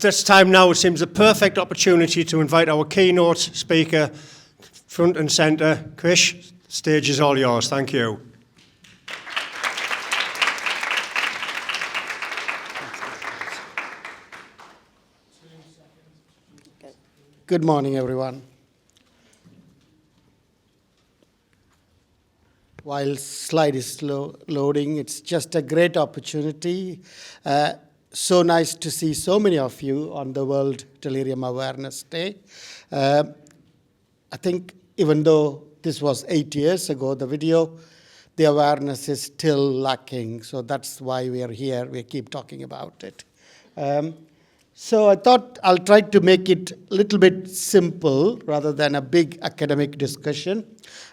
this time now, it seems a perfect opportunity to invite our keynote speaker front and centre. Krish, the stage is all yours. Thank you. Good morning, everyone. While slide is loading, it's just a great opportunity. So nice to see so many of you on the World Delirium Awareness Day. I think even though this was 8 years ago, the awareness is still lacking. So that's why we are here. We keep talking about it. So I thought I'll try to make it a little bit simple rather than a big academic discussion.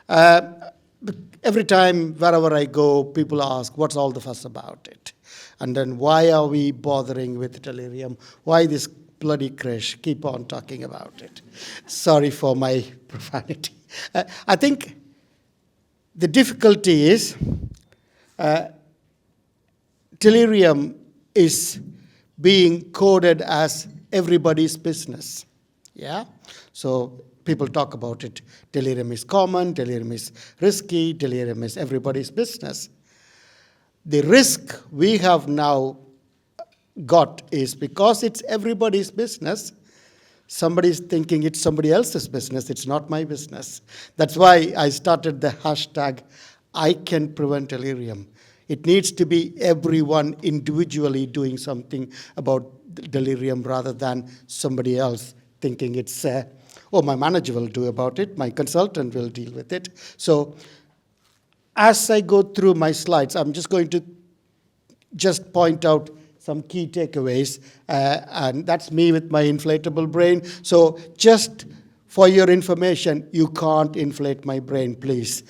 Every time, wherever I go, people ask, what's all the fuss about it? And then why are we bothering with delirium? Why this bloody Krish? Keep on talking about it. Sorry for my profanity. I think the difficulty is delirium is being coded as everybody's business. Yeah? So people talk about it. Delirium is common, delirium is risky, delirium is everybody's business. The risk we have now got is because it's everybody's business, somebody's thinking it's somebody else's business, it's not my business. That's why I started the hashtag, I can prevent delirium. It needs to be everyone individually doing something about delirium rather than somebody else thinking it's, my manager will do about it, my consultant will deal with it. So as I go through my slides, I'm just going to just point out some key takeaways, and that's me with my inflatable brain. So just for your information, you can't inflate my brain, please.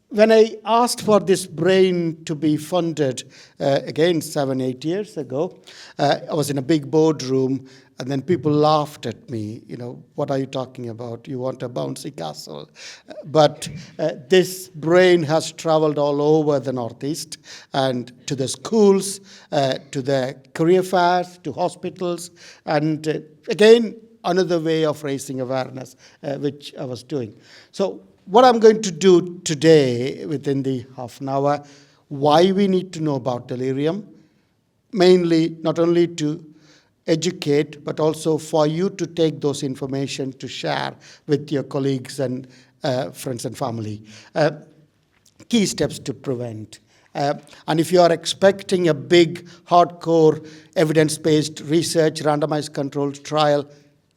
When I asked for this brain to be funded, again, 7-8 years ago, I was in a big boardroom, and then people laughed at me. What are you talking about? You want a bouncy castle? But this brain has traveled all over the Northeast and to the schools, to the career fairs, to hospitals, and again, another way of raising awareness, which I was doing. So what I'm going to do today, within the half an hour, why we need to know about delirium, mainly not only to educate, but also for you to take those information to share with your colleagues and friends and family. Key steps to prevent. And if you are expecting a big, hardcore, evidence-based research, randomized controlled trial,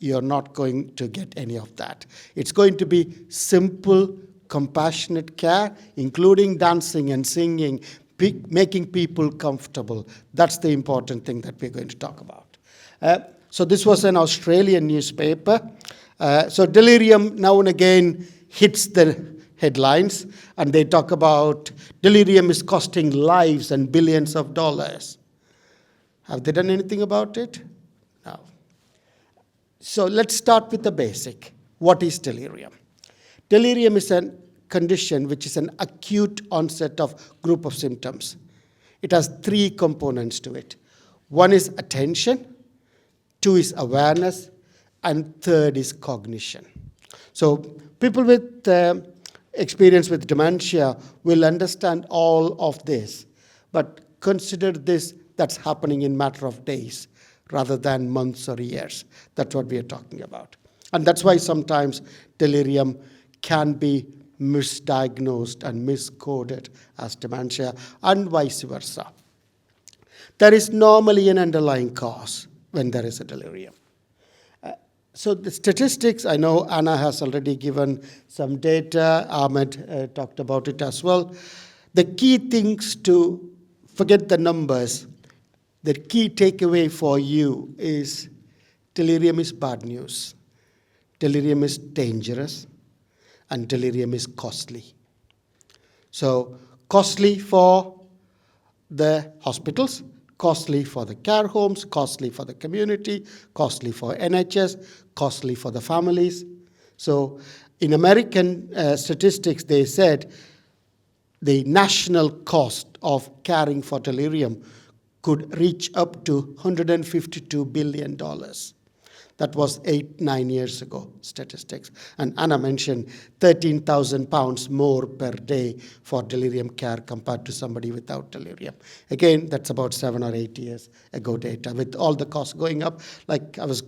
you're not going to get any of that. It's going to be simple, compassionate care, including dancing and singing, making people comfortable. That's the important thing that we're going to talk about. So this was an Australian newspaper. So delirium now and again hits the headlines, and they talk about delirium is costing lives and billions of dollars. Have they done anything about it? No. So let's start with the basic. What is delirium? Delirium is a condition which is an acute onset of group of symptoms. It has 3 components to it. 1 is attention, 2 is awareness, and 3rd is cognition. So people with experience with dementia will understand all of this, but consider this that's happening in a matter of days rather than months or years. That's what we are talking about. And that's why sometimes delirium can be misdiagnosed and miscoded as dementia, and vice versa. There is normally an underlying cause when there is a delirium. So the statistics, I know Anna has already given some data, Ahmed talked about it as well. The key things to forget the numbers. The key takeaway for you is delirium is bad news, delirium is dangerous, and delirium is costly. So costly for the hospitals, costly for the care homes, costly for the community, costly for NHS, costly for the families. So in American statistics, they said the national cost of caring for delirium could reach up to $152 billion. That was 8-9 years ago, statistics. And Anna mentioned 13,000 pounds more per day for delirium care compared to somebody without delirium. Again, that's about 7 or 8 years ago data. With all the costs going up, like I was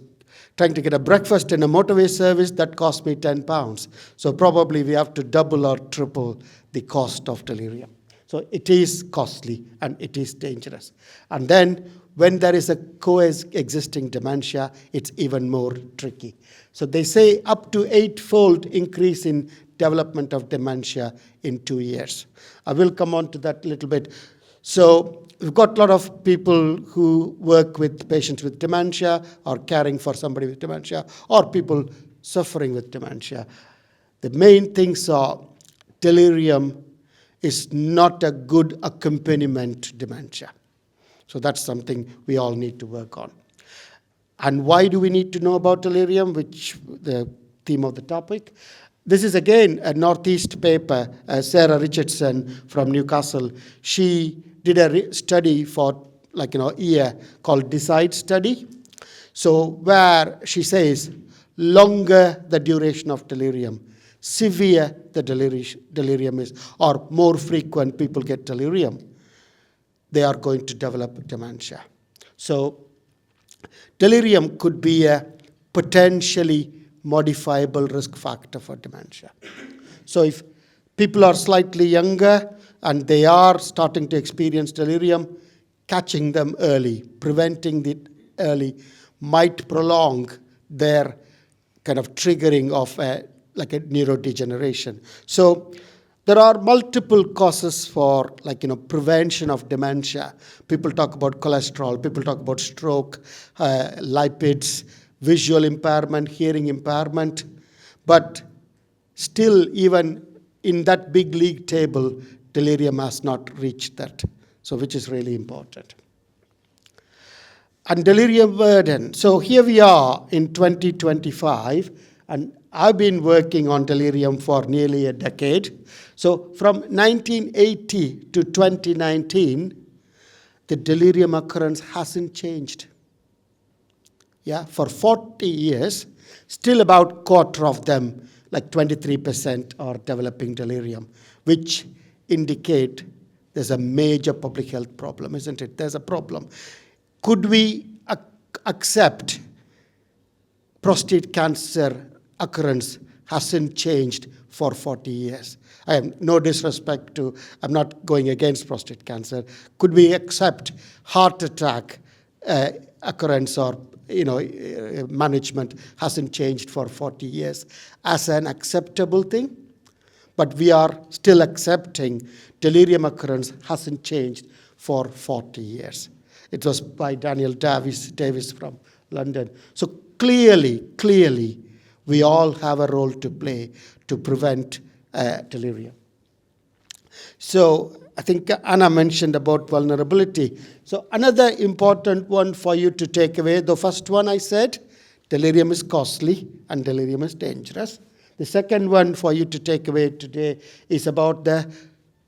trying to get a breakfast in a motorway service, that cost me 10 pounds. So probably we have to double or triple the cost of delirium. So it is costly and it is dangerous. And then when there is a coexisting dementia, it's even more tricky. So they say up to 8-fold increase in development of dementia in 2 years. I will come on to that a little bit. So we've got a lot of people who work with patients with dementia or caring for somebody with dementia or people suffering with dementia. The main things are delirium is not a good accompaniment to dementia. So that's something we all need to work on. And why do we need to know about delirium, which the theme of the topic? This is again a Northeast paper, Sarah Richardson from Newcastle. She did a study for a year called DECIDE study. So where she says, longer the duration of delirium, severe the delirium is, or more frequent people get delirium, they are going to develop dementia. So delirium could be a potentially modifiable risk factor for dementia. So if people are slightly younger and they are starting to experience delirium, catching them early, preventing it early might prolong their kind of triggering of a neurodegeneration. So there are multiple causes for prevention of dementia. People talk about cholesterol, people talk about stroke, lipids, visual impairment, hearing impairment. But still, even in that big league table, delirium has not reached that, so which is really important. And delirium burden. So here we are in 2025, and I've been working on delirium for nearly a decade. So from 1980 to 2019, the delirium occurrence hasn't changed. Yeah, for 40 years, still about a quarter of them, like 23%, are developing delirium, which indicate there's a major public health problem, isn't it? There's a problem. Could we accept prostate cancer occurrence hasn't changed for 40 years? I have no disrespect to, I'm not going against prostate cancer. Could we accept heart attack occurrence or management hasn't changed for 40 years as an acceptable thing? But we are still accepting delirium occurrence hasn't changed for 40 years. It was by Daniel Davis from London. So clearly, we all have a role to play to prevent delirium. So I think Anna mentioned about vulnerability. So another important one for you to take away, the first one I said, delirium is costly and delirium is dangerous. The second one for you to take away today is about the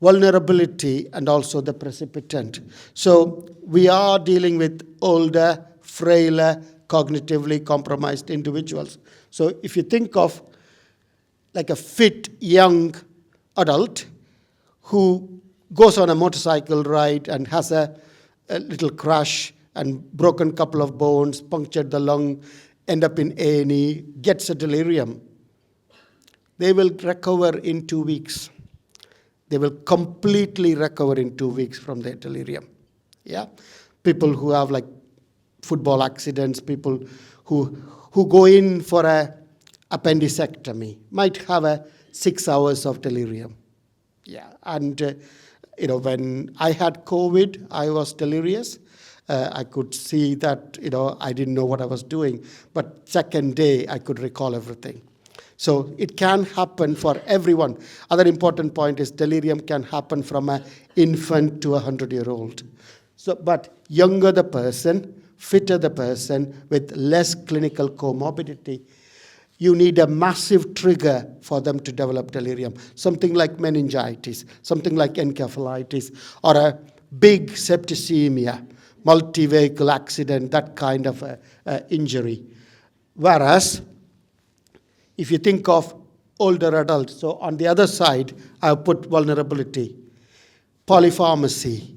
vulnerability and also the precipitant. So we are dealing with older, frailer, cognitively compromised individuals. So if you think of like a fit young adult who goes on a motorcycle ride and has a little crash and broken couple of bones, punctured the lung, end up in A&E, gets a delirium, they will recover in 2 weeks. They will completely recover in 2 weeks from their delirium. Yeah, people who have like football accidents, people who go in for a appendectomy might have a 6 hours of delirium. Yeah, and when I had COVID, I was delirious. I could see that I didn't know what I was doing, but second day I could recall everything. So it can happen for everyone. Other important point is delirium can happen from an infant to a 100-year-old. So, but younger the person, fitter the person with less clinical comorbidity, you need a massive trigger for them to develop delirium. Something like meningitis, something like encephalitis, or a big septicemia, multi-vehicle accident, that kind of injury. Whereas, if you think of older adults, so on the other side, I've put vulnerability, polypharmacy.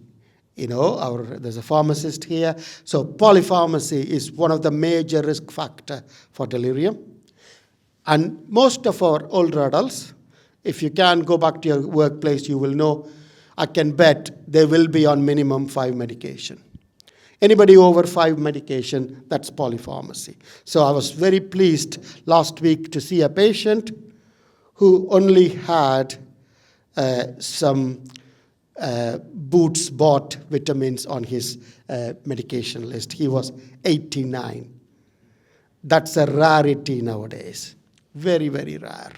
There's a pharmacist here. So polypharmacy is one of the major risk factor for delirium. And most of our older adults, if you can go back to your workplace, you will know, I can bet they will be on minimum 5 medication. Anybody over 5 medication, that's polypharmacy. So I was very pleased last week to see a patient who only had some Boots bought vitamins on his medication list. He was 89. That's a rarity nowadays. Very, very rare.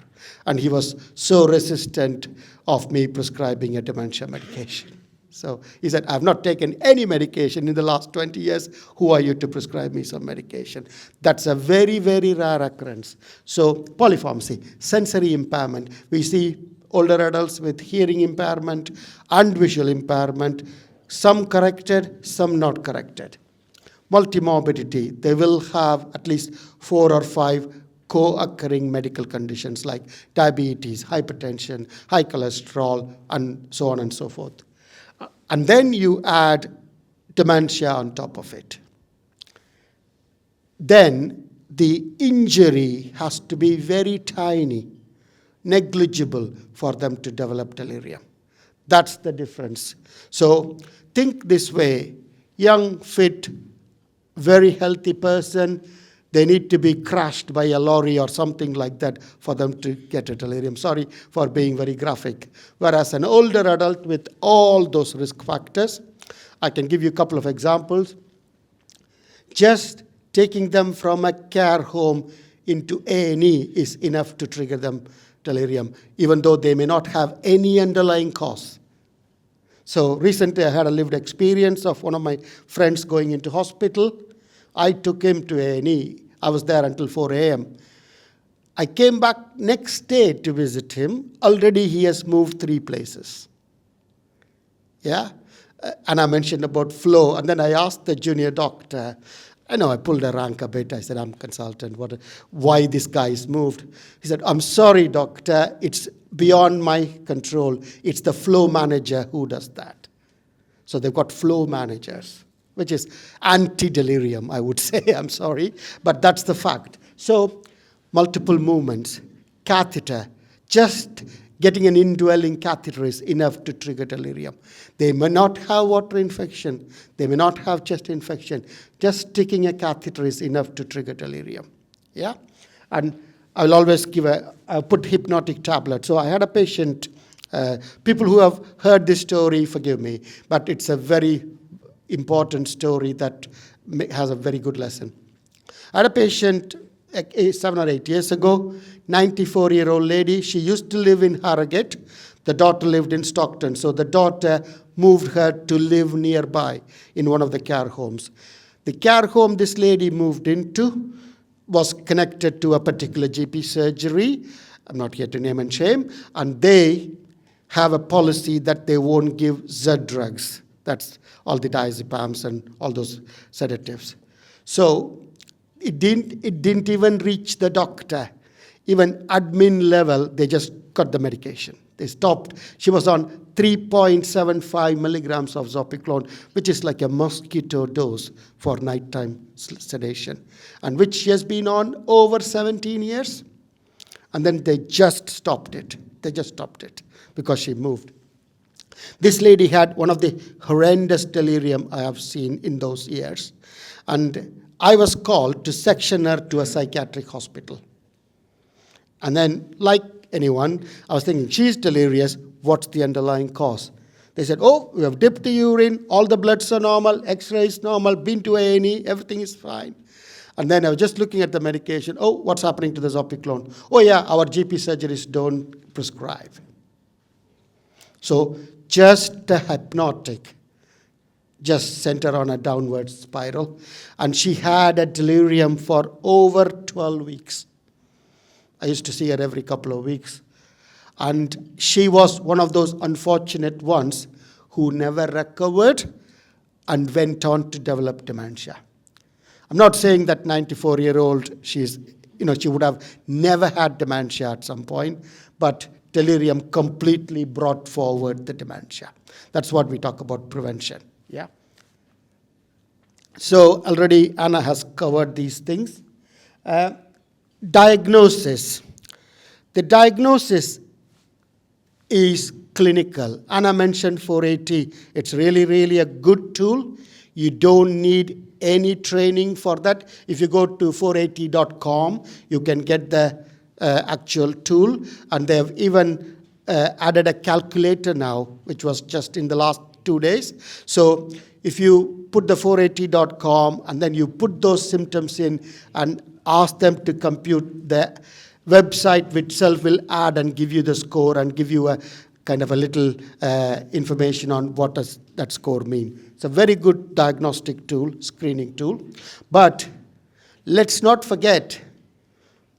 And he was so resistant of me prescribing a dementia medication. So he said, I've not taken any medication in the last 20 years. Who are you to prescribe me some medication? That's a very, very rare occurrence. So polypharmacy, sensory impairment. We see older adults with hearing impairment and visual impairment, some corrected, some not corrected. Multimorbidity, they will have at least 4 or 5 co-occurring medical conditions like diabetes, hypertension, high cholesterol, and so on and so forth. And then you add dementia on top of it. Then the injury has to be very tiny, negligible for them to develop delirium. That's the difference. So think this way, young, fit, very healthy person, they need to be crashed by a lorry or something like that for them to get a delirium. Sorry for being very graphic. Whereas an older adult with all those risk factors, I can give you a couple of examples. Just taking them from a care home into A&E is enough to trigger them delirium, even though they may not have any underlying cause. So recently I had a lived experience of one of my friends going into hospital. I took him to A&E. I was there until 4 a.m. I came back next day to visit him. Already he has moved 3 places. Yeah? And I mentioned about flow. And then I asked the junior doctor, I pulled a rank a bit. I said, I'm a consultant. Why this guy is moved? He said, I'm sorry, doctor. It's beyond my control. It's the flow manager who does that. So they've got flow managers, which is anti-delirium, I would say. I'm sorry. But that's the fact. So multiple movements, catheter, just getting an indwelling catheter is enough to trigger delirium. They may not have water infection. They may not have chest infection. Just sticking a catheter is enough to trigger delirium. Yeah? And I'll always I'll put hypnotic tablet. So I had a patient, people who have heard this story, forgive me, but it's a very important story that has a very good lesson. I had a patient 7 or 8 years ago, 94-year-old lady. She used to live in Harrogate. The daughter lived in Stockton. So the daughter moved her to live nearby in one of the care homes. The care home this lady moved into was connected to a particular GP surgery. I'm not here to name and shame. And they have a policy that they won't give Z drugs. That's all the diazepams and all those sedatives. So it didn't even reach the doctor. Even admin level, they just cut the medication. They stopped. She was on 3.75 milligrams of Zopiclone, which is like a mosquito dose for nighttime sedation, and which she has been on over 17 years. And then they just stopped it. They just stopped it because she moved. This lady had one of the horrendous delirium I have seen in those years. And I was called to section her to a psychiatric hospital. And then, like anyone, I was thinking, she's delirious, what's the underlying cause? They said, we have dipped the urine, all the bloods are normal, x-ray is normal, been to A&E, everything is fine. And then I was just looking at the medication, what's happening to the Zopiclone? Our GP surgeries don't prescribe. So just a hypnotic just sent her on a downward spiral. And she had a delirium for over 12 weeks. I used to see her every couple of weeks. And she was one of those unfortunate ones who never recovered and went on to develop dementia. I'm not saying that 94-year-old, she would have never had dementia at some point, but delirium completely brought forward the dementia. That's what we talk about prevention. Yeah. So already Anna has covered these things. Diagnosis. The diagnosis is clinical. Anna mentioned 480. It's really, really a good tool. You don't need any training for that. If you go to 480.com, you can get the actual tool. And they have even added a calculator now, which was just in the last 2 days. So if you put the 480.com and then you put those symptoms in and ask them to compute, the website itself will add and give you the score and give you a kind of a little information on what does that score mean. It's a very good diagnostic tool, screening tool. But let's not forget,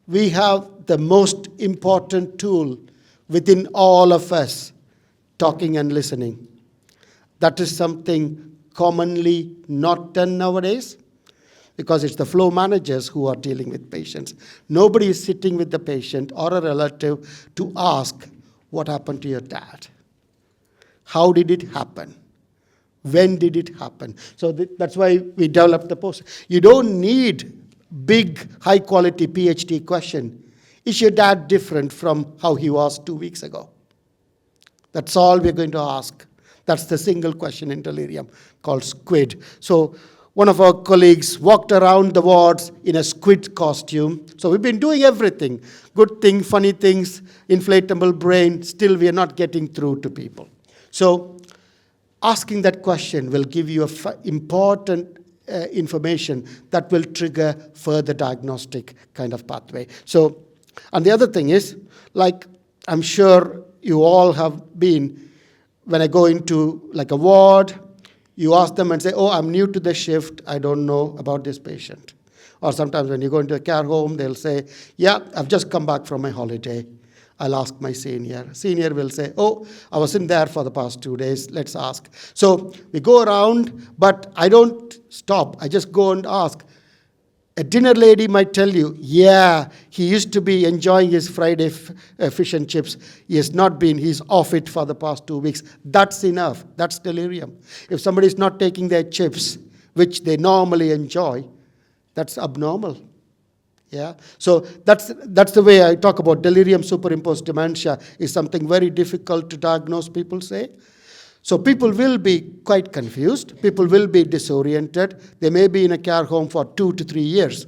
we have the most important tool within all of us, talking and listening. That is something commonly not done nowadays, because it's the flow managers who are dealing with patients. Nobody is sitting with the patient or a relative to ask, what happened to your dad? How did it happen? When did it happen? So that's why we developed the post. You don't need big, high-quality PhD question. Is your dad different from how he was 2 weeks ago? That's all we're going to ask. That's the single question in delirium called SQUID. So one of our colleagues walked around the wards in a squid costume. So we've been doing everything. Good thing, funny things, inflatable brain. Still, we are not getting through to people. So asking that question will give you important information that will trigger further diagnostic kind of pathway. So, and the other thing is, like I'm sure you all have been, when I go into like a ward, you ask them and say, oh, I'm new to the shift. I don't know about this patient. Or sometimes when you go into a care home, they'll say, yeah, I've just come back from my holiday. I'll ask my senior. Senior will say, oh, I wasn't there for the past 2 days. Let's ask. So we go around, but I don't stop. I just go and ask. A dinner lady might tell you, yeah, he used to be enjoying his Friday fish and chips. He has not been. He's off it for the past 2 weeks. That's enough. That's delirium. If somebody is not taking their chips, which they normally enjoy, that's abnormal. Yeah. So that's the way I talk about delirium superimposed dementia is something very difficult to diagnose, people say. So people will be quite confused. People will be disoriented. They may be in a care home for 2 to 3 years.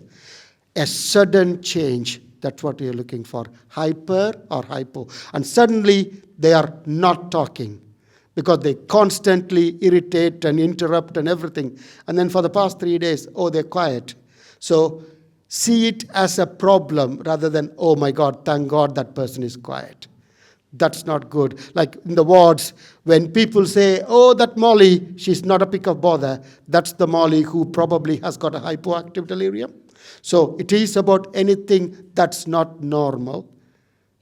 A sudden change, that's what you're looking for, hyper or hypo. And suddenly they are not talking because they constantly irritate and interrupt and everything. And then for the past 3 days, oh, they're quiet. So see it as a problem rather than, oh my God, thank God that person is quiet. That's not good. Like in the wards, when people say, oh, that Molly, she's not a pick of bother, that's the Molly who probably has got a hypoactive delirium. So it is about anything that's not normal.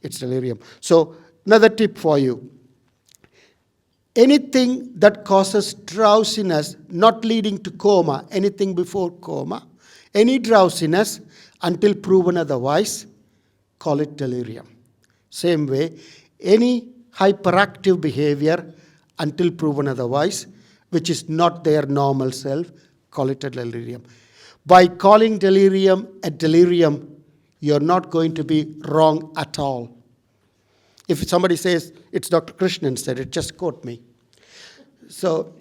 It's delirium. So another tip for you. Anything that causes drowsiness, not leading to coma, anything before coma, any drowsiness until proven otherwise, call it delirium. Same way, any hyperactive behavior until proven otherwise, which is not their normal self, call it a delirium. By calling delirium a delirium, you're not going to be wrong at all. If somebody says, it's Dr. Krishnan said it, just quote me. So,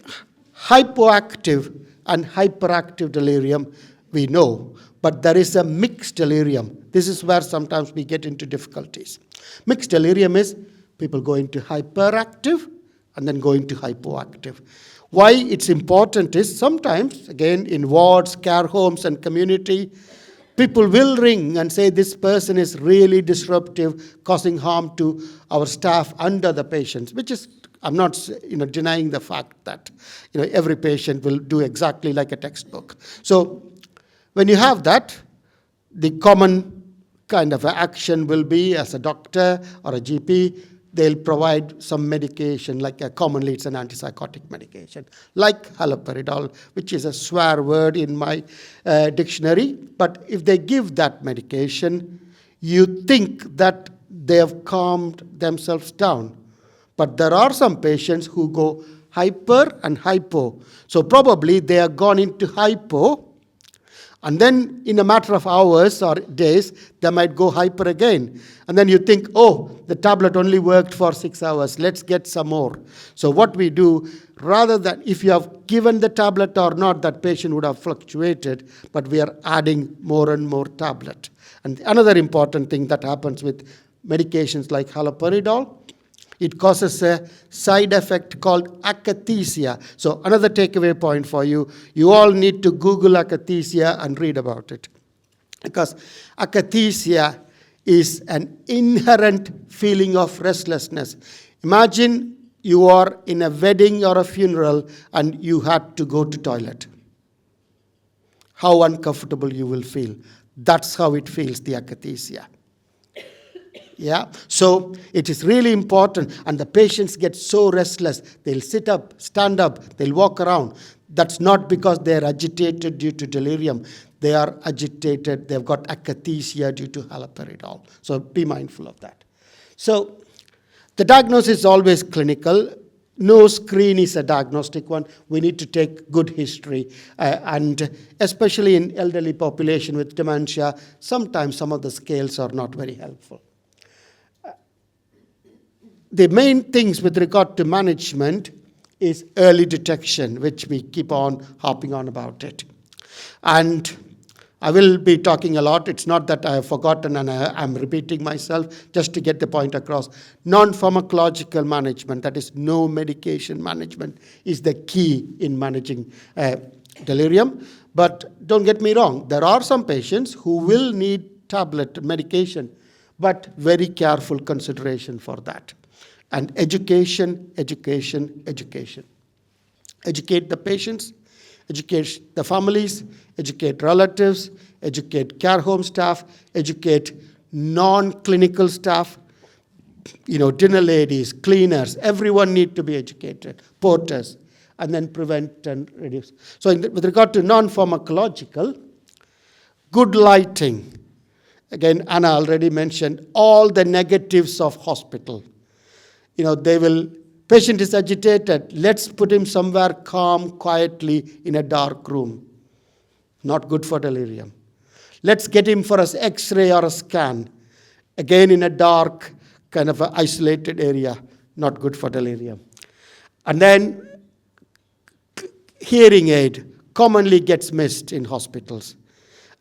hypoactive and hyperactive delirium, we know, but there is a mixed delirium. This is where sometimes we get into difficulties. Mixed delirium is people go into hyperactive and then go into hypoactive. Why it's important is sometimes, again, in wards, care homes, and community, people will ring and say this person is really disruptive, causing harm to our staff and other patients, which is, I'm not denying the fact that every patient will do exactly like a textbook. So when you have that, the common kind of action will be, as a doctor or a GP, they'll provide some medication, like commonly it's an antipsychotic medication, like haloperidol, which is a swear word in my dictionary. But if they give that medication, you think that they have calmed themselves down. But there are some patients who go hyper and hypo. So probably they have gone into hypo, and then in a matter of hours or days, they might go hyper again. And then you think, oh, the tablet only worked for 6 hours. Let's get some more. So what we do, rather than if you have given the tablet or not, that patient would have fluctuated, but we are adding more and more tablet. And another important thing that happens with medications like haloperidol, it causes a side effect called akathisia. So another takeaway point for you, you all need to Google akathisia and read about it. Because akathisia is an inherent feeling of restlessness. Imagine you are in a wedding or a funeral and you had to go to toilet. How uncomfortable you will feel. That's how it feels, the akathisia. Yeah, so it is really important, and the patients get so restless. They'll sit up, stand up, they'll walk around. That's not because they're agitated due to delirium. They are agitated, they've got akathisia due to haloperidol. So be mindful of that. So the diagnosis is always clinical. No screen is a diagnostic one. We need to take good history. And especially in elderly population with dementia, sometimes some of the scales are not very helpful. The main things with regard to management is early detection, which we keep on harping on about it. And I will be talking a lot. It's not that I have forgotten and I'm repeating myself, just to get the point across. Non-pharmacological management, that is no medication management, is the key in managing delirium. But don't get me wrong, there are some patients who will need tablet medication, but very careful consideration for that. And education, education, education. Educate the patients, educate the families, educate relatives, educate care home staff, educate non-clinical staff, dinner ladies, cleaners, everyone need to be educated, porters, and then prevent and reduce. So with regard to non-pharmacological, good lighting. Again, Anna already mentioned all the negatives of hospital. Patient is agitated, let's put him somewhere calm, quietly in a dark room. Not good for delirium. Let's get him for an X-ray or a scan. Again, in a dark, kind of a isolated area. Not good for delirium. And then, hearing aid commonly gets missed in hospitals.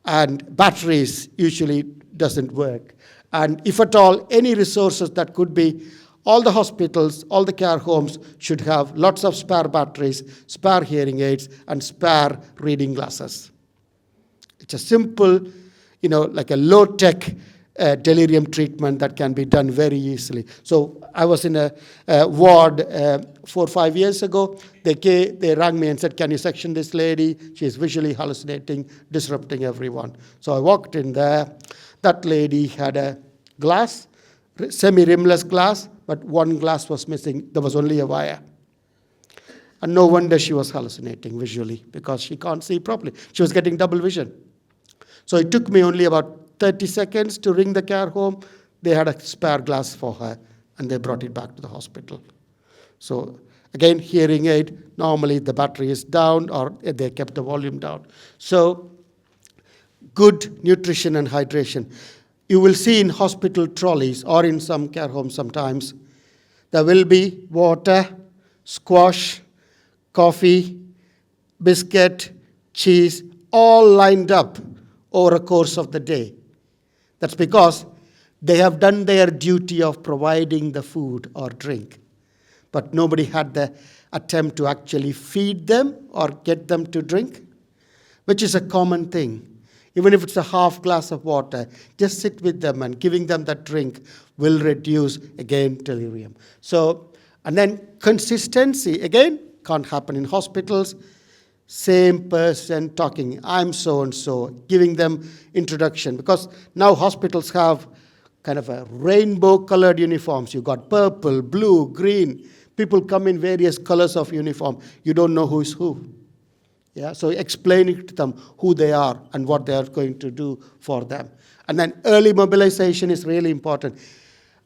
And batteries usually doesn't work. And if at all, any resources that could be, all the hospitals, all the care homes should have lots of spare batteries, spare hearing aids, and spare reading glasses. It's a simple, like a low-tech delirium treatment that can be done very easily. So I was in a ward 4 or 5 years ago. They rang me and said, can you section this lady? She's visually hallucinating, disrupting everyone. So I walked in there. That lady had a glass, semi-rimless glass, but one glass was missing. There was only a wire. And no wonder she was hallucinating visually, because she can't see properly. She was getting double vision. So it took me only about 30 seconds to ring the care home. They had a spare glass for her, and they brought it back to the hospital. So again, hearing aid, normally the battery is down, or they kept the volume down. So good nutrition and hydration. You will see in hospital trolleys or in some care homes sometimes, there will be water, squash, coffee, biscuit, cheese, all lined up over a course of the day. That's because they have done their duty of providing the food or drink. But nobody had the attempt to actually feed them or get them to drink, which is a common thing. Even if it's a half glass of water, just sit with them, and giving them that drink will reduce, again, delirium. So, and then consistency, again, can't happen in hospitals. Same person talking, I'm so-and-so, giving them introduction. Because now hospitals have kind of a rainbow-colored uniforms. You got purple, blue, green. People come in various colors of uniform. You don't know who is who. Yeah, so explaining to them who they are and what they are going to do for them. And then early mobilization is really important.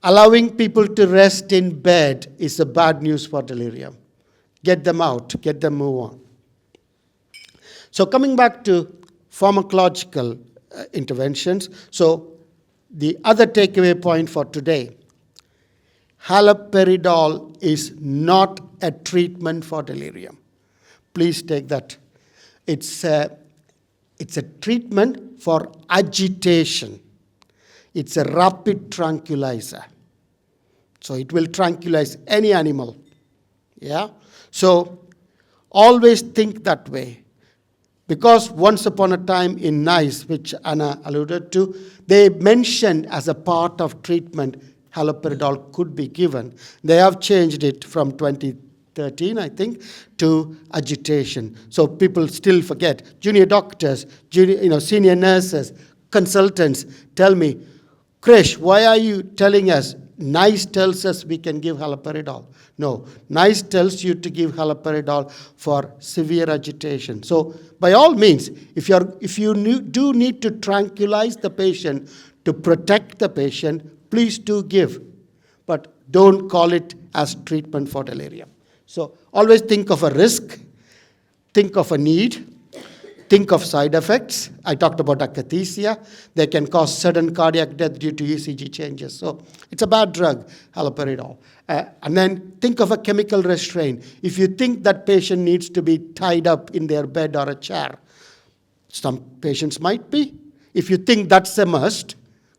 Allowing people to rest in bed is the bad news for delirium. Get them out, get them move on. So coming back to pharmacological interventions. So the other takeaway point for today, haloperidol is not a treatment for delirium. Please take that. It's a treatment for agitation. It's a rapid tranquilizer. So it will tranquilize any animal. Yeah? So always think that way. Because once upon a time in NICE, which Anna alluded to, they mentioned as a part of treatment, haloperidol could be given. They have changed it from 2013, I think, to agitation. So people still forget. Junior doctors, senior nurses, consultants tell me, Krish, why are you telling us? NICE tells us we can give haloperidol. No, NICE tells you to give haloperidol for severe agitation. So by all means, if you do need to tranquilize the patient to protect the patient, please do give. But don't call it as treatment for delirium. So always think of a risk, think of a need, think of side effects. I talked about akathisia. They can cause sudden cardiac death due to ECG changes. So it's a bad drug, haloperidol. And then think of a chemical restraint. If you think that patient needs to be tied up in their bed or a chair, some patients might be. If you think that's a must,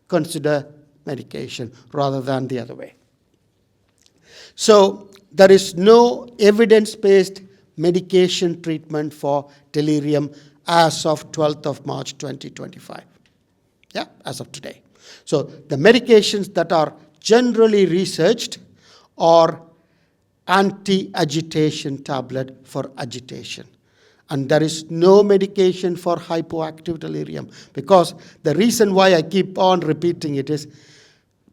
consider medication rather than the other way. So there is no evidence-based medication treatment for delirium as of 12th of March 2025. Yeah, as of today. So the medications that are generally researched are anti-agitation tablet for agitation. And there is no medication for hypoactive delirium, because the reason why I keep on repeating it is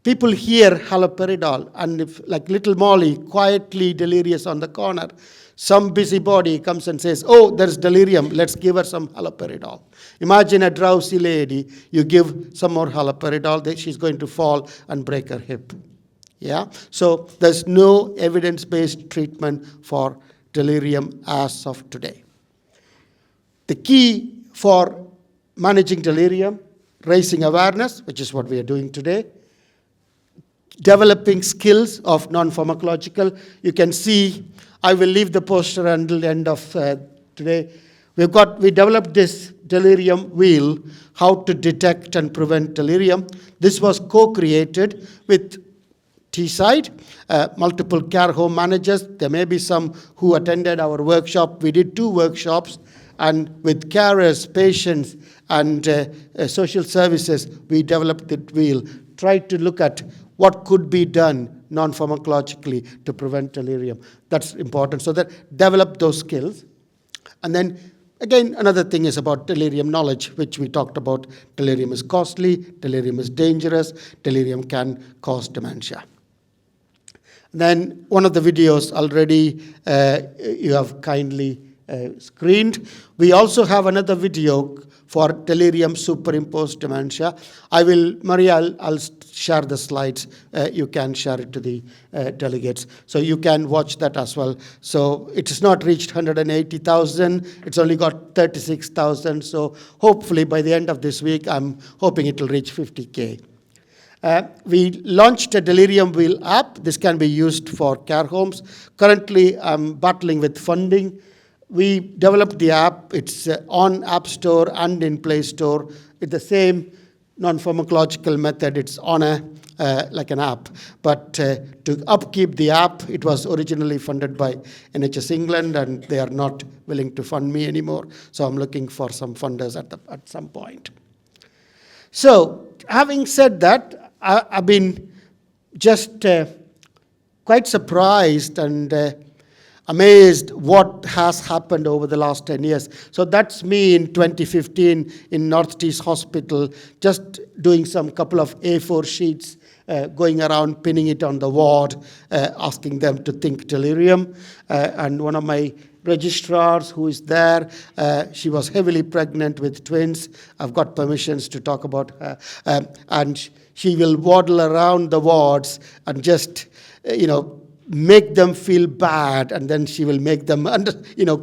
people hear haloperidol, and if, like little Molly, quietly delirious on the corner, some busybody comes and says, oh, there's delirium, let's give her some haloperidol. Imagine a drowsy lady, you give some more haloperidol, she's going to fall and break her hip. Yeah? So there's no evidence-based treatment for delirium as of today. The key for managing delirium, raising awareness, which is what we are doing today, developing skills of non-pharmacological. You can see, I will leave the poster until the end of today. We developed this delirium wheel, how to detect and prevent delirium. This was co-created with Teesside, multiple care home managers. There may be some who attended our workshop. We did 2 workshops, and with carers, patients, and social services, we developed the wheel, tried to look at what could be done non-pharmacologically to prevent delirium. That's important. So that develop those skills. And then, again, another thing is about delirium knowledge, which we talked about. Delirium is costly, delirium is dangerous, delirium can cause dementia. Then one of the videos already you have kindly screened. We also have another video for delirium superimposed dementia. Maria, I'll share the slides. You can share it to the delegates. So you can watch that as well. So it has not reached 180,000. It's only got 36,000. So hopefully by the end of this week, I'm hoping it will reach 50K. We launched a delirium wheel app. This can be used for care homes. Currently, I'm battling with funding. We developed the app. It's on App Store and in Play Store. It's the same non-pharmacological method. It's on like an app. But to upkeep the app, it was originally funded by NHS England, and they are not willing to fund me anymore. So I'm looking for some funders at some point. So having said that, I've been just quite surprised, and amazed what has happened over the last 10 years. So that's me in 2015 in Northeast Hospital, just doing some couple of A4 sheets, going around, pinning it on the ward, asking them to think delirium. And one of my registrars who is there, she was heavily pregnant with twins. I've got permissions to talk about her. And she will waddle around the wards and just, make them feel bad, and then she will make them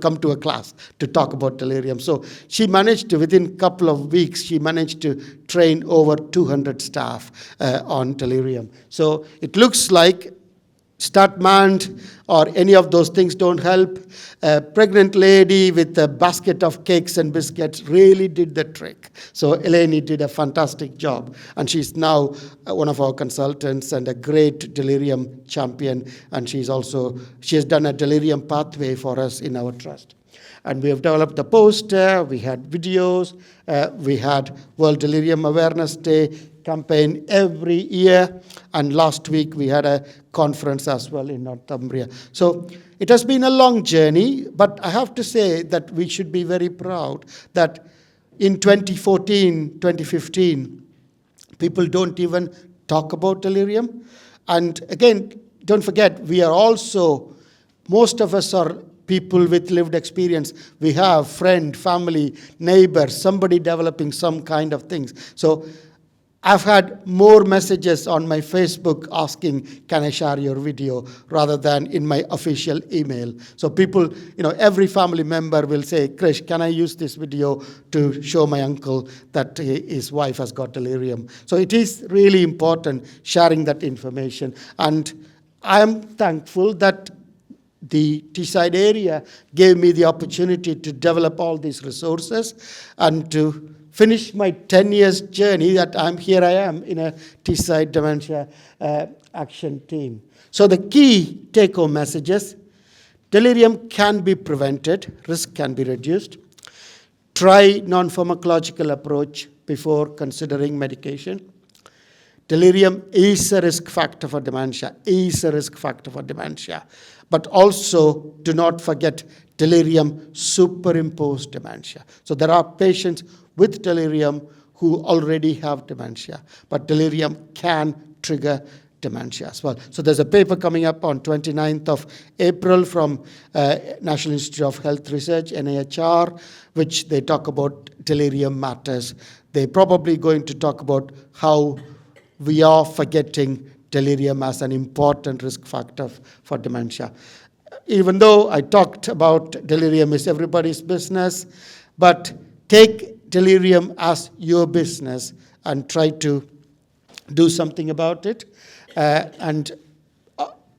come to a class to talk about delirium. So she managed to, within a couple of weeks, she managed to train over 200 staff on delirium. So it looks like StatMand or any of those things don't help. A pregnant lady with a basket of cakes and biscuits really did the trick. So Eleni did a fantastic job, and she's now one of our consultants and a great delirium champion, and she has done a delirium pathway for us in our trust. And we have developed a poster, we had videos, we had World Delirium Awareness Day campaign every year, and last week we had a conference as well in Northumbria. So it has been a long journey, but I have to say that we should be very proud that in 2014, 2015, people don't even talk about delirium. And again, don't forget, we are also, most of us are people with lived experience. We have friend, family, neighbors, somebody developing some kind of things. So I've had more messages on my Facebook asking, can I share your video, rather than in my official email. So people, every family member will say, Krish, can I use this video to show my uncle that his wife has got delirium? So it is really important sharing that information. And I am thankful that the Teesside area gave me the opportunity to develop all these resources and to finish my 10 years journey that I am in a Teesside Dementia Action Team. So the key take-home messages: delirium can be prevented, risk can be reduced. Try non-pharmacological approach before considering medication. Delirium is a risk factor for dementia, But also, do not forget, delirium superimposed dementia. So there are patients with delirium who already have dementia, but delirium can trigger dementia as well. So there's a paper coming up on 29th of April from National Institute of Health Research, NIHR, which they talk about delirium matters. They're probably going to talk about how we are forgetting delirium as an important risk factor for dementia. Even though I talked about delirium is everybody's business, but take delirium as your business and try to do something about it. And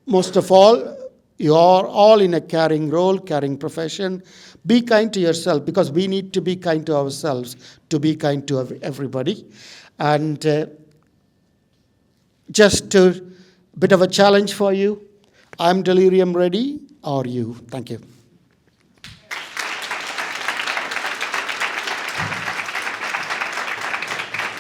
most of all, you are all in a caring role, caring profession. Be kind to yourself, because we need to be kind to ourselves to be kind to everybody. And just a bit of a challenge for you. I'm delirium ready. Are you? Thank you.